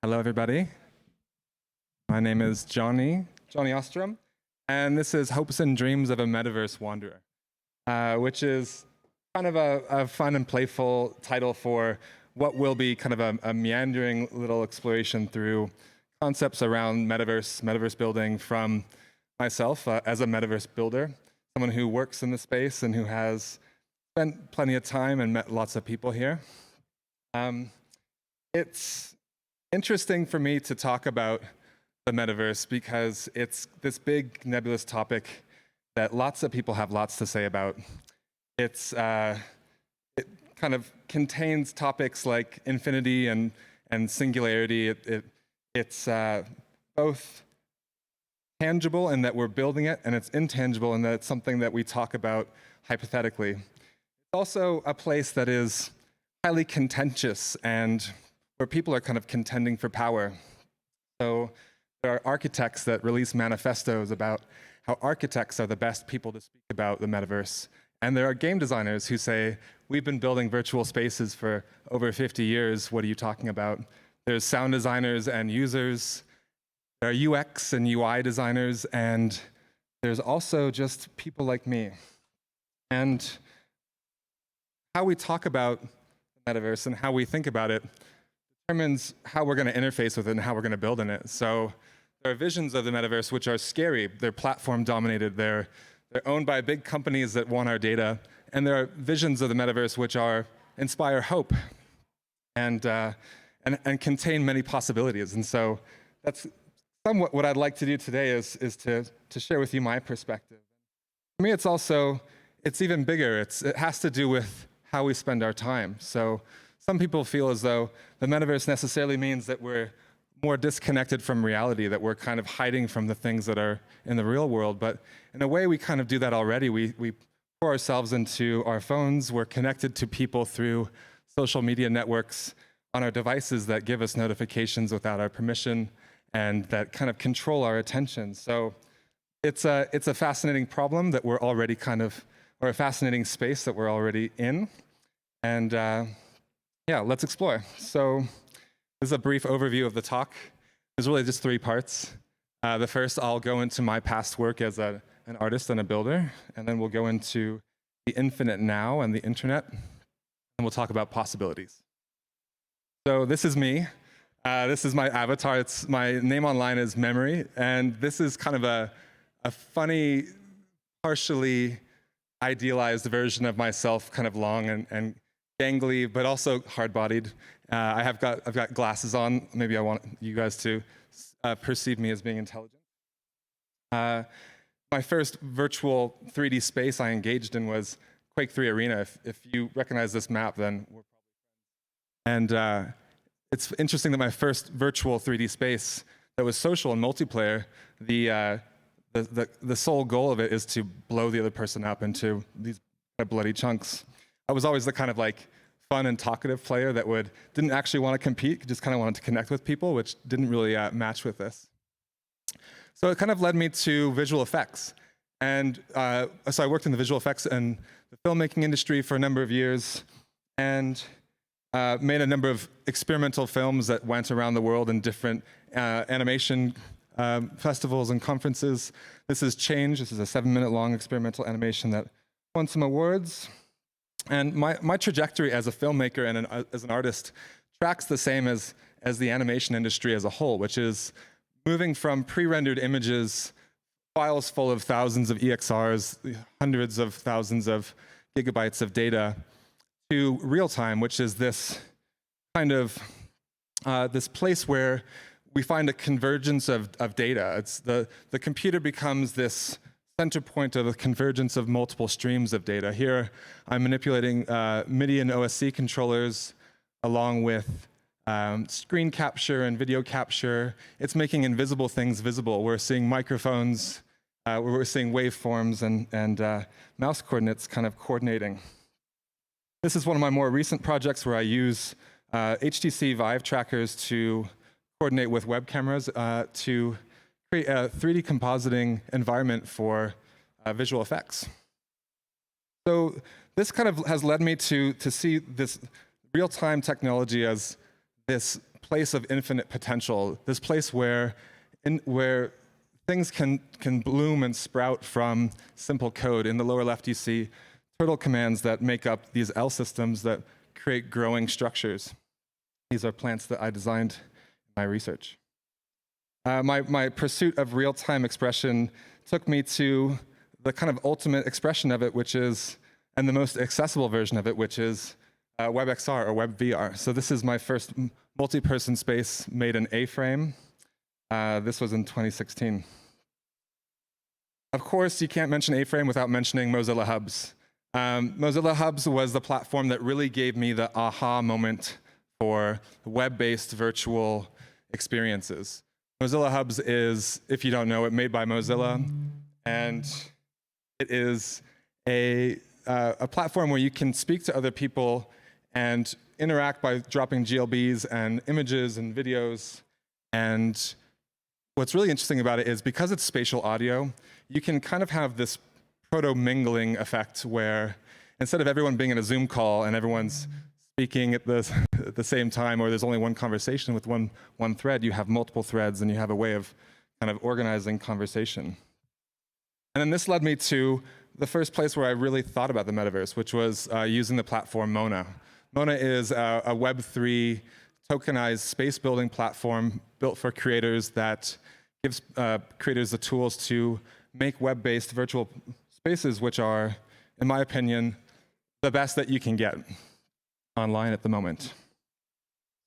Hello, everybody. My name is Jonny Ostrem, and this is Hopes and Dreams of a Metaverse Wanderer, which is kind of a fun and playful title for what will be kind of a meandering little exploration through concepts around metaverse building from myself as a metaverse builder, someone who works in the space and who has spent plenty of time and met lots of people here. It's interesting for me to talk about the metaverse because it's this big nebulous topic that lots of people have lots to say about. It kind of contains topics like infinity and singularity. It's both tangible in that we're building it, and it's intangible in that it's something that we talk about hypothetically. It's also a place that is highly contentious and where people are kind of contending for power. So there are architects that release manifestos about how architects are the best people to speak about the metaverse. And there are game designers who say, we've been building virtual spaces for over 50 years. What are you talking about? There's sound designers and users. There are UX and UI designers. And there's also just people like me. And how we talk about the metaverse and how we think about it determines how we're going to interface with it and how we're going to build in it. So there are visions of the metaverse which are scary. They're platform dominated. They're owned by big companies that want our data. And there are visions of the metaverse which inspire hope and contain many possibilities. And so that's somewhat what I'd like to do today is to share with you my perspective. For me, it's even bigger. It has to do with how we spend our time. So some people feel as though the metaverse necessarily means that we're more disconnected from reality, that we're kind of hiding from the things that are in the real world. But in a way, we kind of do that already. We pour ourselves into our phones. We're connected to people through social media networks on our devices that give us notifications without our permission and that kind of control our attention. So it's a fascinating problem that we're already or a fascinating space that we're already in. And yeah, let's explore. So this is a brief overview of the talk. There's really just three parts. The first, I'll go into my past work as an artist and a builder, and then we'll go into the infinite now and the internet, and we'll talk about possibilities. So this is me. This is my avatar. My name online is Memory, and this is kind of a funny, partially idealized version of myself, kind of long and gangly, but also hard-bodied. I've got glasses on. Maybe I want you guys to perceive me as being intelligent. My first virtual 3D space I engaged in was Quake 3 Arena. If you recognize this map, then we're probably friends. And it's interesting that my first virtual 3D space that was social and multiplayer, the sole goal of it is to blow the other person up into these bloody chunks. I was always the kind of like fun and talkative player that didn't actually want to compete, just kind of wanted to connect with people, which didn't really match with this. So it kind of led me to visual effects. And so I worked in the visual effects and the filmmaking industry for a number of years and made a number of experimental films that went around the world in different animation festivals and conferences. This is Change. This is a 7-minute long experimental animation that won some awards. And my trajectory as a filmmaker and as an artist tracks the same as the animation industry as a whole, which is moving from pre-rendered images, files full of thousands of EXRs, hundreds of thousands of gigabytes of data, to real time, which is this kind of this place where we find a convergence of data. It's the computer becomes this center point of a convergence of multiple streams of data. Here, I'm manipulating MIDI and OSC controllers along with screen capture and video capture. It's making invisible things visible. We're seeing microphones, we're seeing waveforms and mouse coordinates kind of coordinating. This is one of my more recent projects where I use HTC Vive trackers to coordinate with web cameras to create a 3D compositing environment for visual effects. So this kind of has led me to see this real-time technology as this place of infinite potential, this place where things can bloom and sprout from simple code. In the lower left, you see turtle commands that make up these L systems that create growing structures. These are plants that I designed in my research. My pursuit of real-time expression took me to the kind of ultimate expression of it, which is, and the most accessible version of it, which is WebXR or WebVR. So this is my first multi-person space made in A-frame. This was in 2016. Of course, you can't mention A-frame without mentioning Mozilla Hubs. Mozilla Hubs was the platform that really gave me the aha moment for web-based virtual experiences. Mozilla Hubs is, if you don't know it, made by Mozilla, and it is a platform where you can speak to other people and interact by dropping GLBs and images and videos. And what's really interesting about it is because it's spatial audio, you can kind of have this proto-mingling effect where instead of everyone being in a Zoom call and everyone's speaking at the same time, or there's only one conversation with one thread, you have multiple threads and you have a way of kind of organizing conversation. And then this led me to the first place where I really thought about the metaverse, which was using the platform Mona. Mona is a Web3 tokenized space building platform built for creators that gives creators the tools to make web-based virtual spaces, which are, in my opinion, the best that you can get online at the moment.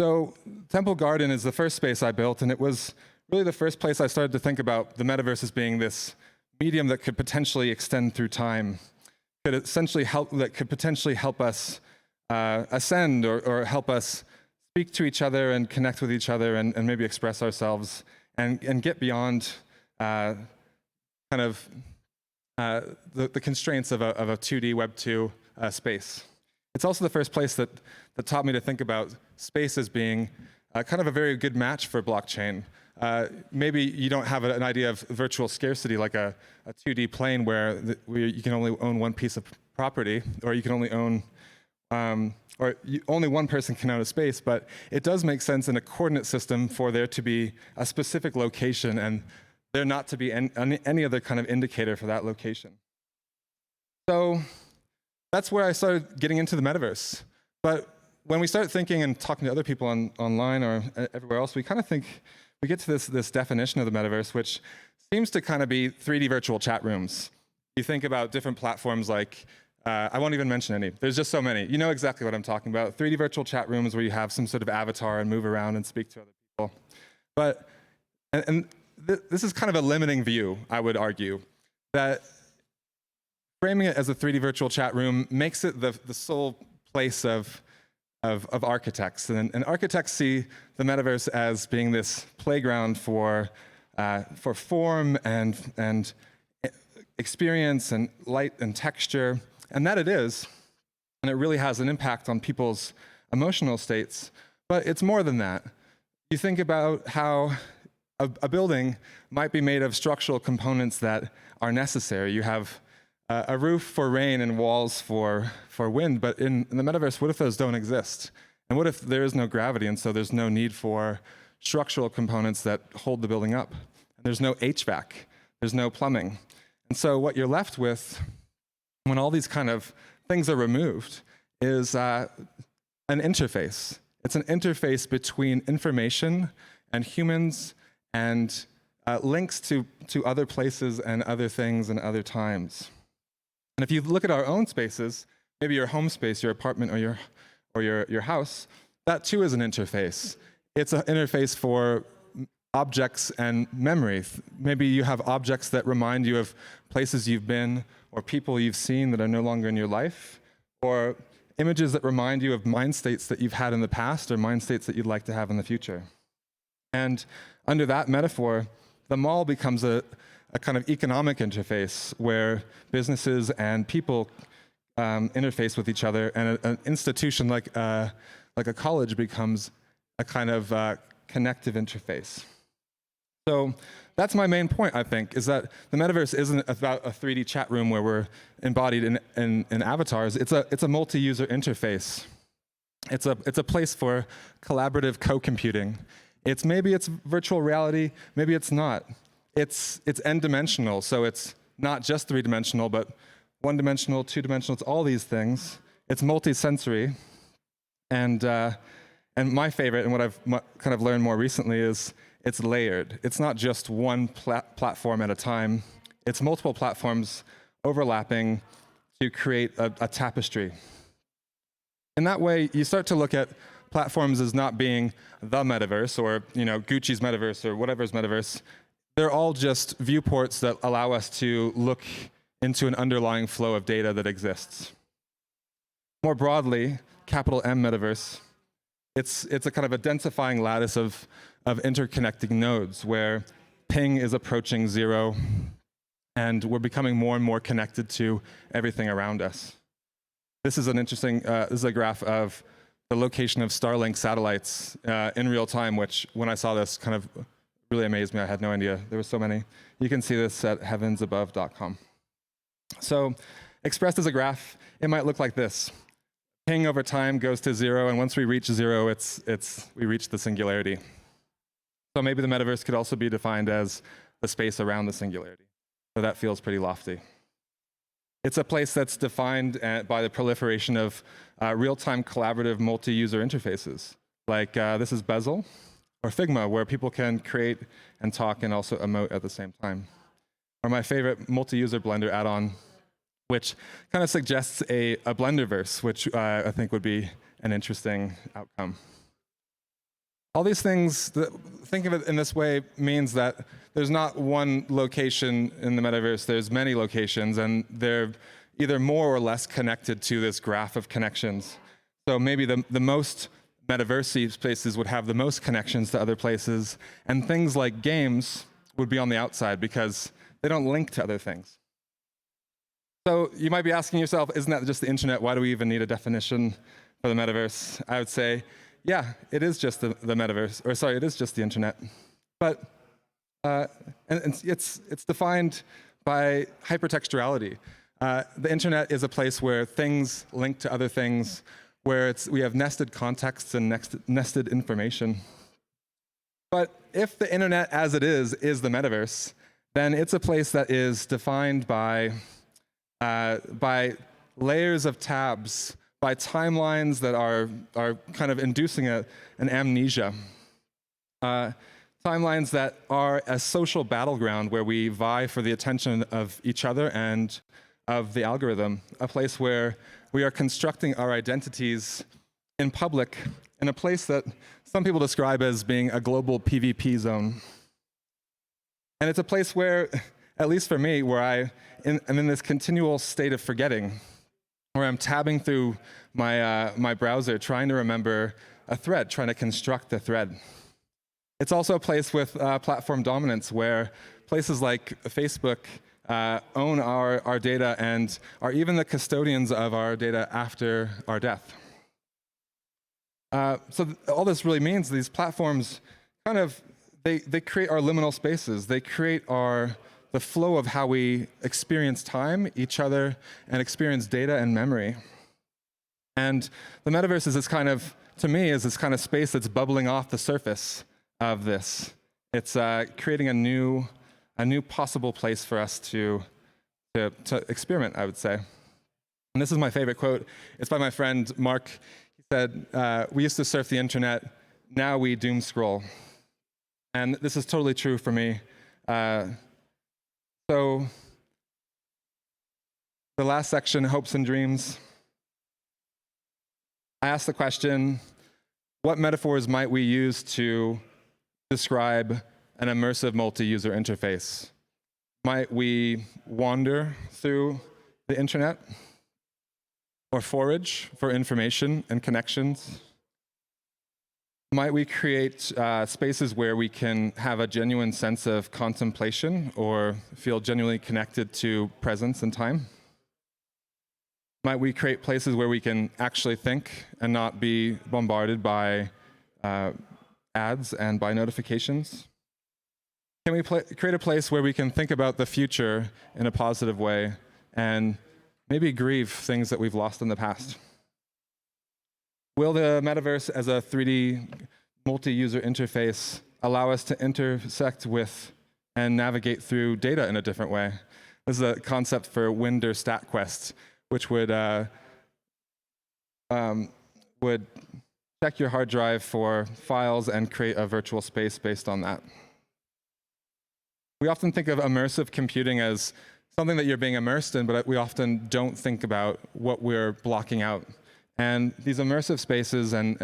So Temple Garden is the first space I built, and it was really the first place I started to think about the metaverse as being this medium that could potentially extend through time, that could potentially help us ascend or help us speak to each other and connect with each other and maybe express ourselves and get beyond the constraints of a 2D Web 2 space. It's also the first place that taught me to think about space as being kind of a very good match for blockchain. Maybe you don't have an idea of virtual scarcity like a 2D plane where you can only own one piece of property, or you can only own, only one person can own a space, but it does make sense in a coordinate system for there to be a specific location and there not to be any other kind of indicator for that location. So that's where I started getting into the metaverse. But when we start thinking and talking to other people online or everywhere else, we kind of think, we get to this definition of the metaverse, which seems to kind of be 3D virtual chat rooms. You think about different platforms like, I won't even mention any. There's just so many. You know exactly what I'm talking about. 3D virtual chat rooms where you have some sort of avatar and move around and speak to other people. But, this is kind of a limiting view, I would argue, that framing it as a 3D virtual chat room makes it the sole place of architects. And architects see the metaverse as being this playground for form and experience and light and texture. And that it is, and it really has an impact on people's emotional states. But it's more than that. You think about how a building might be made of structural components that are necessary. You have a roof for rain and walls for wind, but in the metaverse, what if those don't exist? And what if there is no gravity, and so there's no need for structural components that hold the building up? And there's no HVAC, there's no plumbing. And so what you're left with when all these kind of things are removed is an interface. It's an interface between information and humans and links to other places and other things and other times. And if you look at our own spaces, maybe your home space, your apartment, or your house, that too is an interface. It's an interface for objects and memory. Maybe you have objects that remind you of places you've been or people you've seen that are no longer in your life, or images that remind you of mind states that you've had in the past or mind states that you'd like to have in the future. And under that metaphor, the mall becomes a kind of economic interface where businesses and people interface with each other, and an institution like a college becomes a kind of connective interface. So that's my main point, I think, is that the metaverse isn't about a 3D chat room where we're embodied in avatars. It's a multi-user interface. It's a place for collaborative co-computing. Maybe it's virtual reality, maybe it's not. It's n-dimensional, so it's not just three-dimensional, but one-dimensional, two-dimensional, it's all these things. It's multi-sensory. And my favorite, and what I've kind of learned more recently, is it's layered. It's not just one platform at a time. It's multiple platforms overlapping to create a tapestry. In that way, you start to look at platforms as not being the metaverse, or Gucci's metaverse, or whatever's metaverse. They're all just viewports that allow us to look into an underlying flow of data that exists. More broadly, capital M metaverse, it's a kind of a densifying lattice of interconnecting nodes where ping is approaching zero, and we're becoming more and more connected to everything around us. This is an interesting, this is a graph of the location of Starlink satellites in real time, which when I saw this kind of really amazed me. I had no idea there were so many. You can see this at heavensabove.com. So expressed as a graph, it might look like this. Ping over time goes to zero, and once we reach zero, we reach the singularity. So maybe the metaverse could also be defined as the space around the singularity. So that feels pretty lofty. It's a place that's defined by the proliferation of real-time collaborative multi-user interfaces. Like this is Bezel or Figma, where people can create and talk and also emote at the same time. Or my favorite multi-user Blender add-on, which kind of suggests a Blenderverse, which I think would be an interesting outcome. All these things, think of it in this way, means that there's not one location in the metaverse, there's many locations, and they're either more or less connected to this graph of connections. So maybe the most metaverse spaces would have the most connections to other places, and things like games would be on the outside because they don't link to other things. So you might be asking yourself, isn't that just the internet? Why do we even need a definition for the metaverse? I would say, yeah, it is just the metaverse, or sorry, it is just the internet. But and it's defined by hypertextuality. The internet is a place where things link to other things, where we have nested contexts and nested information. But if the internet as it is the metaverse, then it's a place that is defined by layers of tabs, by timelines that are kind of inducing an amnesia. Timelines that are a social battleground where we vie for the attention of each other and of the algorithm, a place where we are constructing our identities in public, in a place that some people describe as being a global PvP zone. And it's a place where, at least for me, where I'm in this continual state of forgetting, where I'm tabbing through my browser, trying to remember a thread, trying to construct a thread. It's also a place with platform dominance, where places like Facebook own our data and are even the custodians of our data after our death. So all this really means these platforms kind of, they create our liminal spaces. They create the flow of how we experience time, each other, and experience data and memory. And the metaverse is this kind of, to me, is this kind of space that's bubbling off the surface of this. It's creating a new possible place for us to experiment, I would say. And this is my favorite quote. It's by my friend Mark. He said, "We used to surf the internet, now we doom scroll." And this is totally true for me. So the last section, hopes and dreams. I asked the question, what metaphors might we use to describe an immersive multi-user interface? Might we wander through the internet or forage for information and connections? Might we create spaces where we can have a genuine sense of contemplation or feel genuinely connected to presence and time? Might we create places where we can actually think and not be bombarded by ads and by notifications? Can we create a place where we can think about the future in a positive way and maybe grieve things that we've lost in the past? Will the metaverse as a 3D multi-user interface allow us to intersect with and navigate through data in a different way? This is a concept for Wind or StatQuest, which would check your hard drive for files and create a virtual space based on that. We often think of immersive computing as something that you're being immersed in, but we often don't think about what we're blocking out. And these immersive spaces and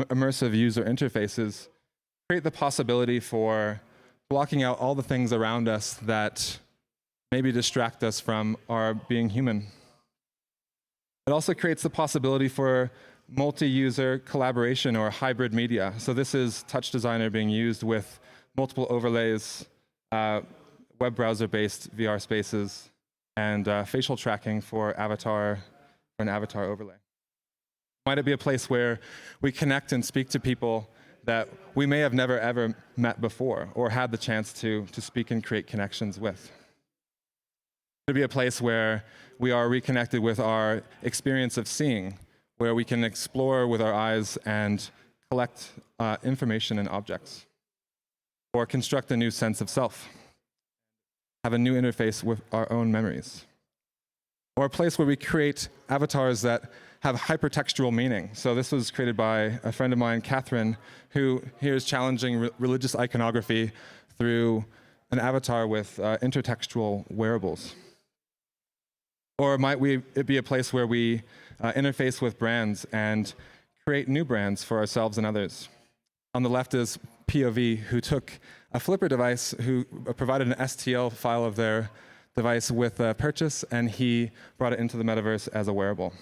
immersive user interfaces create the possibility for blocking out all the things around us that maybe distract us from our being human. It also creates the possibility for multi-user collaboration or hybrid media. So this is Touch Designer being used with multiple overlays, web browser-based VR spaces, and facial tracking for an avatar overlay. Might it be a place where we connect and speak to people that we may have never ever met before or had the chance to speak and create connections with? Could it be a place where we are reconnected with our experience of seeing, where we can explore with our eyes and collect information and objects, or construct a new sense of self, have a new interface with our own memories, or a place where we create avatars that have hypertextual meaning. So this was created by a friend of mine, Catherine, who here is challenging religious iconography through an avatar with intertextual wearables. Or might it be a place where we interface with brands and create new brands for ourselves and others? On the left is POV, who took a Flipper device, who provided an STL file of their device with a purchase, and he brought it into the metaverse as a wearable.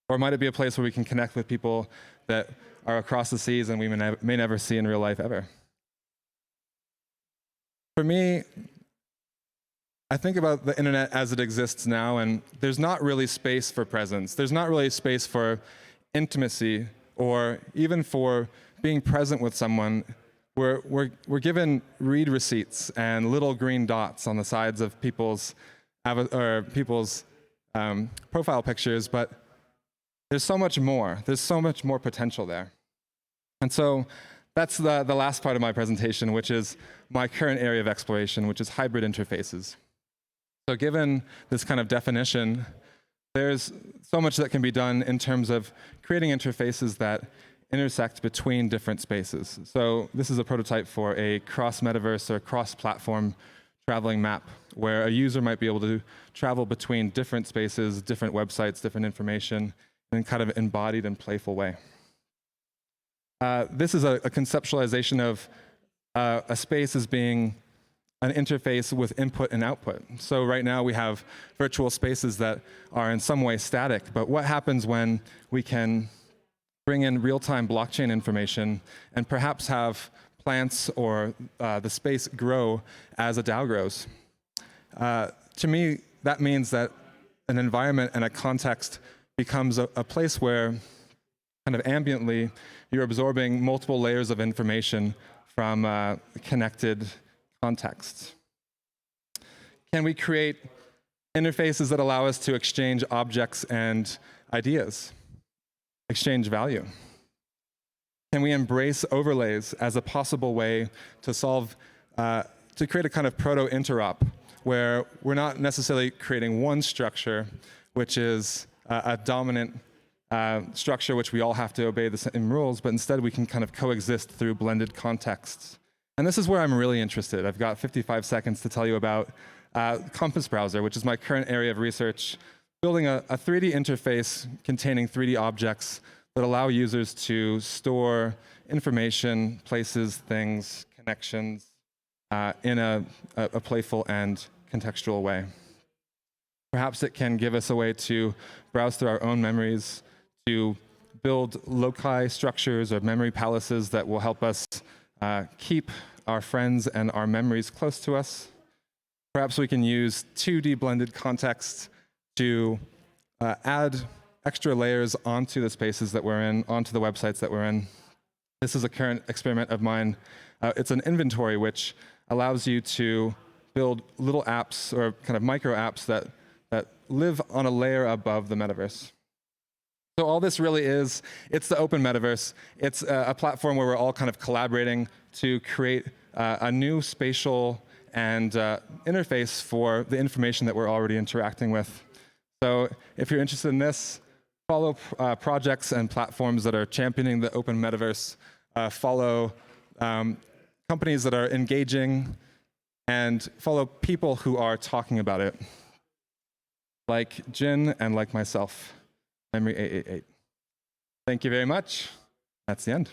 Or might it be a place where we can connect with people that are across the seas and we may never see in real life ever? For me, I think about the internet as it exists now, and there's not really space for presence. There's not really space for intimacy or even for being present with someone. We're given read receipts and little green dots on the sides of people's profile pictures, but there's so much more. There's so much more potential there. And so that's the last part of my presentation, which is my current area of exploration, which is hybrid interfaces. So given this kind of definition, there's so much that can be done in terms of creating interfaces that intersect between different spaces. So this is a prototype for a cross-metaverse or cross-platform traveling map, where a user might be able to travel between different spaces, different websites, different information, in kind of embodied and playful way. This is a conceptualization of a space as being an interface with input and output. So right now we have virtual spaces that are in some way static, but what happens when we can bring in real-time blockchain information and perhaps have plants or the space grow as a DAO grows? To me, that means that an environment and a context becomes a place where kind of ambiently you're absorbing multiple layers of information from connected contexts. Can we create interfaces that allow us to exchange objects and ideas, exchange value? Can we embrace overlays as a possible way to solve, to create a kind of proto-interop where we're not necessarily creating one structure, which is a dominant structure which we all have to obey the same rules, but instead we can kind of coexist through blended contexts. And this is where I'm really interested. I've got 55 seconds to tell you about Compass Browser, which is my current area of research, building a 3D interface containing 3D objects that allow users to store information, places, things, connections in a playful and contextual way. Perhaps it can give us a way to browse through our own memories, to build loci structures or memory palaces that will help us keep our friends and our memories close to us. Perhaps we can use 2D blended context to add extra layers onto the spaces that we're in, onto the websites that we're in. This is a current experiment of mine. It's an inventory which allows you to build little apps or kind of micro apps that live on a layer above the metaverse. So all this really is, it's the open metaverse. It's a platform where we're all kind of collaborating to create a new spatial and interface for the information that we're already interacting with. So if you're interested in this, follow projects and platforms that are championing the open metaverse. Follow companies that are engaging, and follow people who are talking about it, like Jin and like myself, Memory888. Thank you very much. That's the end.